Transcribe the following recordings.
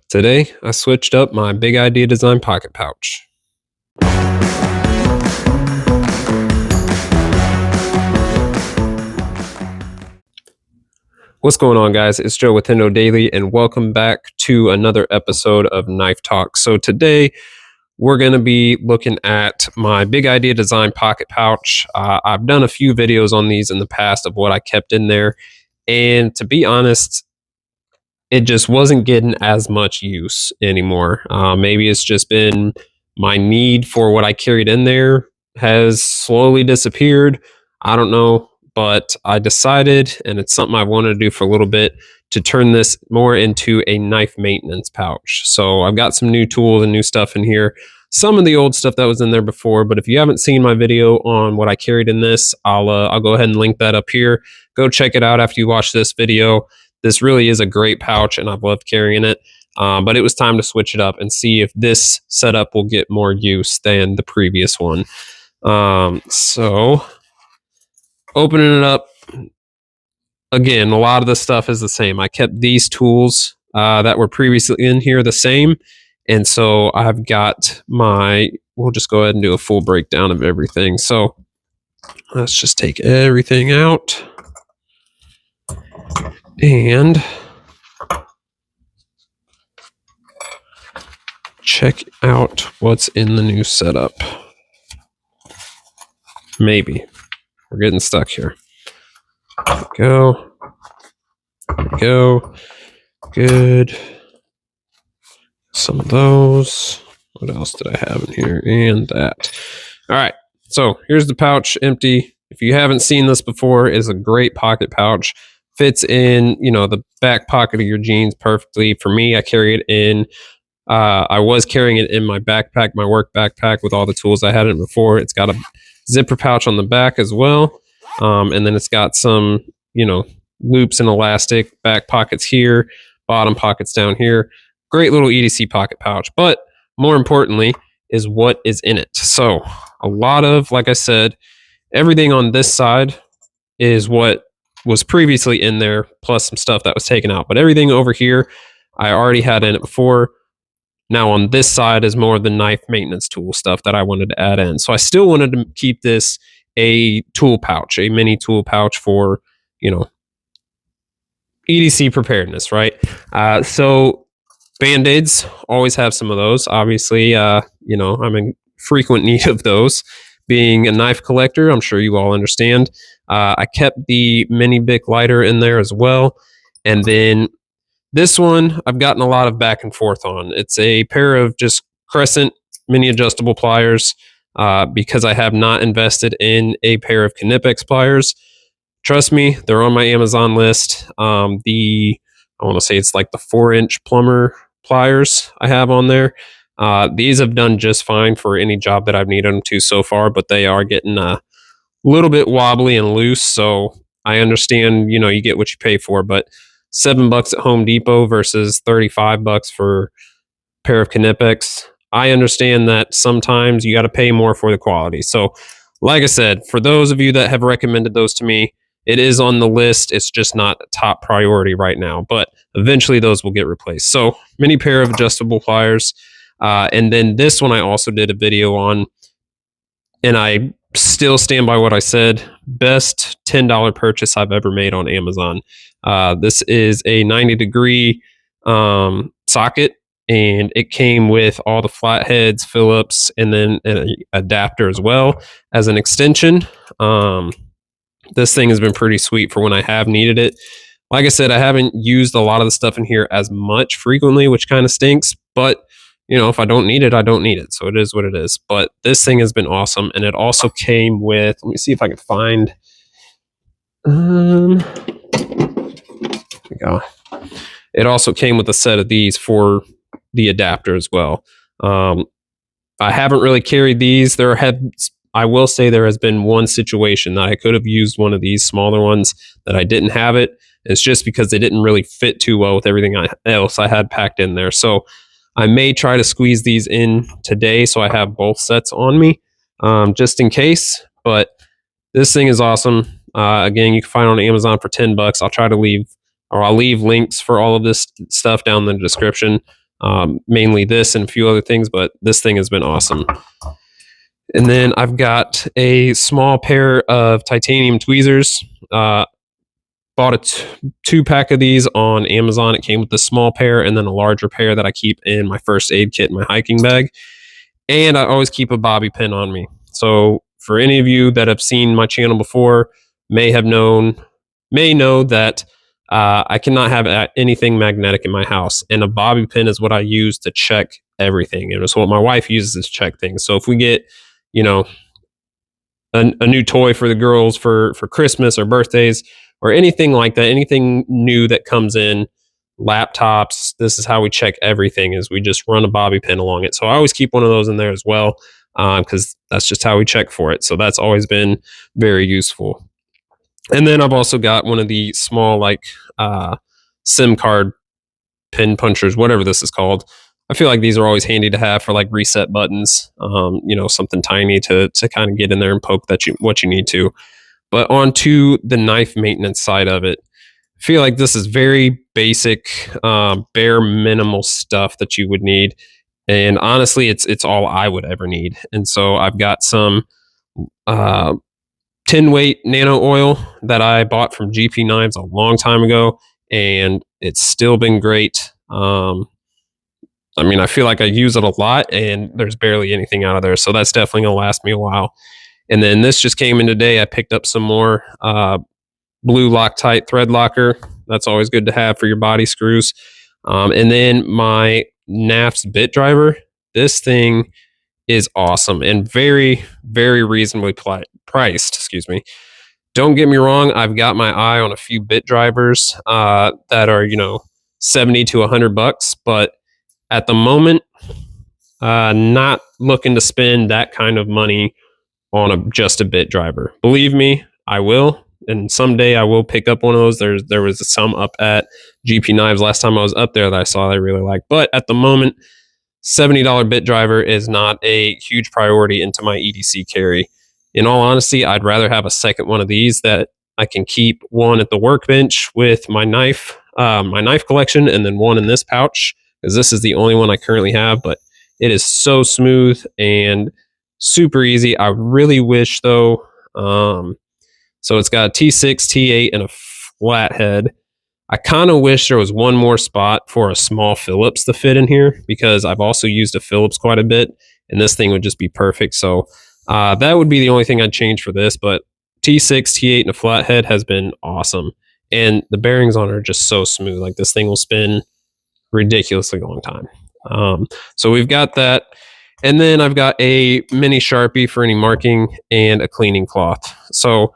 Today, I switched up my Big Idea Design pocket pouch. What's going on, guys? It's Joe with Hendo Daily, and welcome back to another episode of Knife Talk. So today, we're going to be looking at my Big Idea Design pocket pouch. I've done a few videos on these in the past of what I kept in there, and to be honest, it just wasn't getting as much use anymore. Maybe it's just been my need for what I carried in there has slowly disappeared. I don't know, but I decided, and it's something I wanted to do for a little bit, to turn this more into a knife maintenance pouch. So I've got some new tools and new stuff in here. Some of the old stuff that was in there before, but if you haven't seen my video on what I carried in this, I'll go ahead and link that up here. Go check it out after you watch this video. This really is a great pouch, and I've loved carrying it. But it was time to switch it up and see if this setup will get more use than the previous one. So opening it up, again, a lot of the stuff is the same. I kept these tools that were previously in here the same. And so I've got we'll just go ahead and do a full breakdown of everything. So let's just take everything out. And check out what's in the new setup. Maybe. We're getting stuck here. There we go. There we go. Good. Some of those. What else did I have in here? And that. All right. So here's the pouch, empty. If you haven't seen this before, it's a great pocket pouch. Fits in, the back pocket of your jeans perfectly. For me, I carry it in. I was carrying it in my backpack, my work backpack, with all the tools I had in it before. It's got a zipper pouch on the back as well. And then it's got some, loops and elastic back pockets here, bottom pockets down here. Great little EDC pocket pouch. But more importantly is what is in it. So a lot of, like I said, everything on this side is what was previously in there, plus some stuff that was taken out. But everything over here, I already had in it before. Now on this side is more of the knife maintenance tool stuff that I wanted to add in. So I still wanted to keep this a tool pouch, a mini tool pouch for, EDC preparedness, right? So Band-Aids, always have some of those. Obviously, I'm in frequent need of those. Being a knife collector, I'm sure you all understand. I kept the mini Bic lighter in there as well. And then this one, I've gotten a lot of back and forth on. It's a pair of just Crescent mini adjustable pliers because I have not invested in a pair of Knipex pliers. Trust me, they're on my Amazon list. I want to say it's like the 4-inch plumber pliers I have on there. These have done just fine for any job that I've needed them to so far, but they are getting a little bit wobbly and loose. So I understand, you get what you pay for, but $7 at Home Depot versus $35 for a pair of Knipex. I understand that sometimes you got to pay more for the quality. So like I said, for those of you that have recommended those to me, it is on the list. It's just not a top priority right now, but eventually those will get replaced. So mini pair of adjustable pliers. And then this one I also did a video on, and I still stand by what I said. Best $10 purchase I've ever made on Amazon. This is a 90-degree socket, and it came with all the flatheads, Phillips, and then an adapter as well as an extension. This thing has been pretty sweet for when I have needed it. Like I said, I haven't used a lot of the stuff in here as much frequently, which kind of stinks, but if I don't need it, I don't need it. So it is what it is. But this thing has been awesome. And it also came with, let me see if I can find, there we go. It also came with a set of these for the adapter as well. I haven't really carried these. I will say there has been one situation that I could have used one of these smaller ones that I didn't have it. It's just because they didn't really fit too well with everything else I had packed in there. So I may try to squeeze these in today so I have both sets on me just in case. But this thing is awesome. Again, you can find it on Amazon for $10. I'll leave links for all of this stuff down in the description. mainly this and a few other things, but this thing has been awesome. And then I've got a small pair of titanium tweezers. Bought a 2-pack of these on Amazon. It came with the small pair and then a larger pair that I keep in my first aid kit in my hiking bag. And I always keep a bobby pin on me. So for any of you that have seen my channel before, may know that I cannot have anything magnetic in my house, and a bobby pin is what I use to check everything, and it's what my wife uses to check things. So if we get, you know, a new toy for the girls for Christmas or birthdays or anything like that, anything new that comes in, laptops, this is how we check everything, is we just run a bobby pin along it. So I always keep one of those in there as well, because that's just how we check for it. So that's always been very useful. And then I've also got one of the small, like, SIM card pin punchers, whatever this is called. I feel like these are always handy to have for like reset buttons, something tiny to kind of get in there and poke what you need to. But onto the knife maintenance side of it, I feel like this is very basic, bare minimal stuff that you would need. And honestly, it's all I would ever need. And so I've got some 10 weight Nano-Oil that I bought from GP Knives a long time ago, and it's still been great. I mean, I feel like I use it a lot, and there's barely anything out of there. So that's definitely going to last me a while. And then this just came in today. I picked up some more blue Loctite Threadlocker. That's always good to have for your body screws. And then my NAF's bit driver. This thing is awesome and very, very reasonably priced. Excuse me. Don't get me wrong. I've got my eye on a few bit drivers that are, $70 to $100, but at the moment, not looking to spend that kind of money on just a bit driver. Believe me, I will. And someday I will pick up one of those. There was some up at GP Knives last time I was up there that I saw that I really liked. But at the moment, $70 bit driver is not a huge priority into my EDC carry. In all honesty, I'd rather have a second one of these that I can keep one at the workbench with my knife collection, and then one in this pouch, because this is the only one I currently have. But it is so smooth and super easy. I really wish, though, so it's got a T6, T8, and a flathead. I kind of wish there was one more spot for a small Phillips to fit in here, because I've also used a Phillips quite a bit, and this thing would just be perfect. So that would be the only thing I'd change for this. But T6, T8, and a flathead has been awesome. And the bearings on it are just so smooth. Like, this thing will spin ridiculously long time. So we've got that. And then I've got a mini Sharpie for any marking and a cleaning cloth. So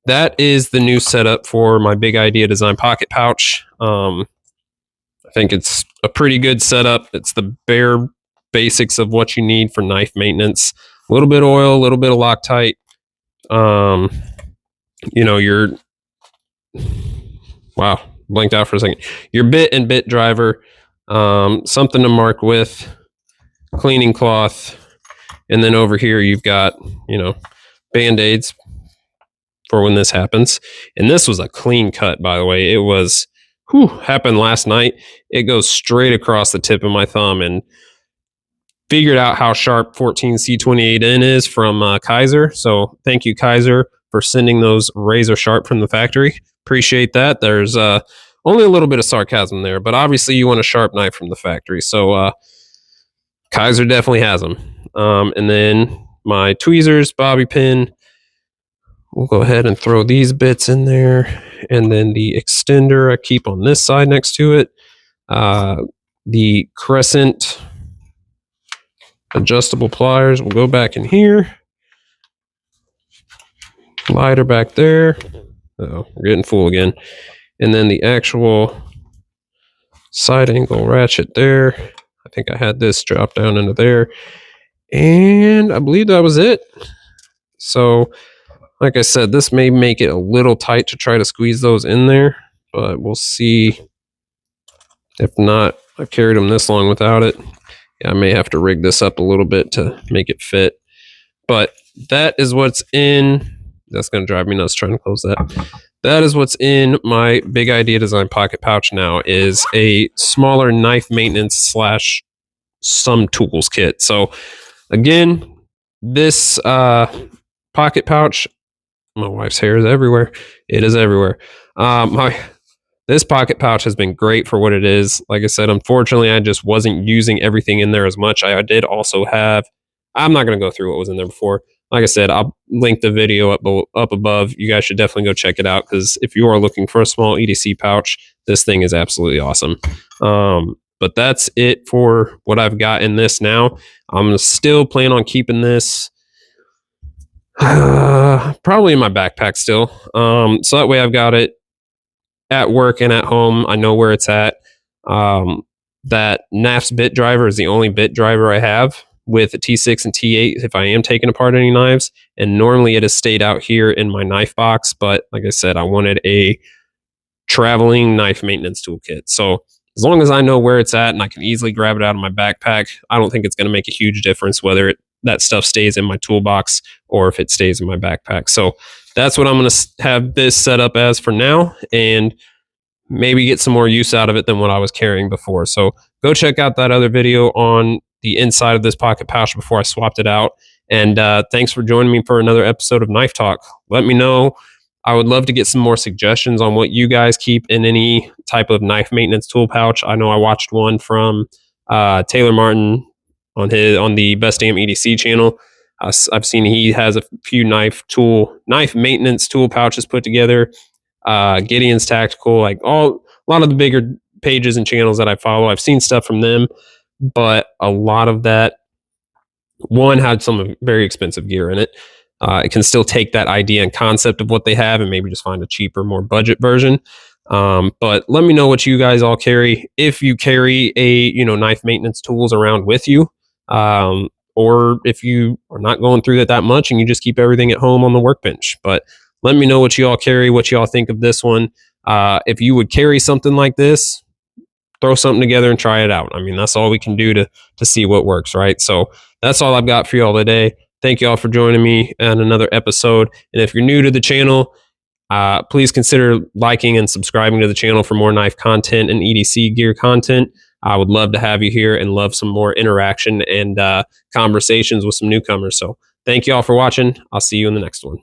that is the new setup for my Big Idea Design pocket pouch. I think it's a pretty good setup. It's the bare basics of what you need for knife maintenance. A little bit of oil, a little bit of Loctite. Wow, blanked out for a second. Your bit and bit driver, something to mark with, cleaning cloth, and then over here you've got, Band-Aids for when this happens. And this was a clean cut, by the way. It was happened last night. It goes straight across the tip of my thumb, and figured out how sharp 14C28N is from Kaiser. So thank you, Kaiser, for sending those razor sharp from the factory. Appreciate that. There's only a little bit of sarcasm there, but obviously you want a sharp knife from the factory. So Kaiser definitely has them. And then my tweezers, bobby pin. We'll go ahead and throw these bits in there. And then the extender I keep on this side next to it. The crescent adjustable pliers will go back in here. Lighter back there. Uh-oh, we're getting full again. And then the actual side angle ratchet there. I think I had this drop down into there. And I believe that was it. So, like I said, this may make it a little tight to try to squeeze those in there, but we'll see. If not, I carried them this long without it. Yeah, I may have to rig this up a little bit to make it fit. But that is what's in. That's going to drive me nuts trying to close that. that is what's in my big idea design pocket pouch now, is a smaller knife maintenance slash some tools kit. So again, this pocket pouch, my wife's hair is everywhere. It is everywhere. This pocket pouch has been great for what it is. Like I said, unfortunately, I just wasn't using everything in there as much. I did also have, I'm not going to go through what was in there before. Like I said, I'll link the video up above. You guys should definitely go check it out, because if you are looking for a small EDC pouch, this thing is absolutely awesome. But that's it for what I've got in this now. I'm still plan on keeping this probably in my backpack still. So that way I've got it at work and at home. I know where it's at. That NAF's bit driver is the only bit driver I have with a T6 and T8 if I am taking apart any knives. And normally it has stayed out here in my knife box. But like I said, I wanted a traveling knife maintenance toolkit. So as long as I know where it's at and I can easily grab it out of my backpack, I don't think it's going to make a huge difference whether that stuff stays in my toolbox or if it stays in my backpack. So that's what I'm going to have this set up as for now, and maybe get some more use out of it than what I was carrying before. So go check out that other video on the inside of this pocket pouch before I swapped it out. And thanks for joining me for another episode of Knife Talk. Let me know. I would love to get some more suggestions on what you guys keep in any type of knife maintenance tool pouch. I know I watched one from Taylor Martin on the Best Damn EDC channel. I've seen he has a few knife maintenance tool pouches put together. Gideon's Tactical, like a lot of the bigger pages and channels that I follow, I've seen stuff from them, but a lot of that one had some very expensive gear in it. It can still take that idea and concept of what they have and maybe just find a cheaper, more budget version. But let me know what you guys all carry. If you carry knife maintenance tools around with you, or if you are not going through that much and you just keep everything at home on the workbench. But let me know what you all carry, what you all think of this one. If you would carry something like this, throw something together and try it out. I mean, that's all we can do to see what works, right? So that's all I've got for you all today. Thank you all for joining me on another episode. And if you're new to the channel, please consider liking and subscribing to the channel for more knife content and EDC gear content. I would love to have you here and love some more interaction and conversations with some newcomers. So thank you all for watching. I'll see you in the next one.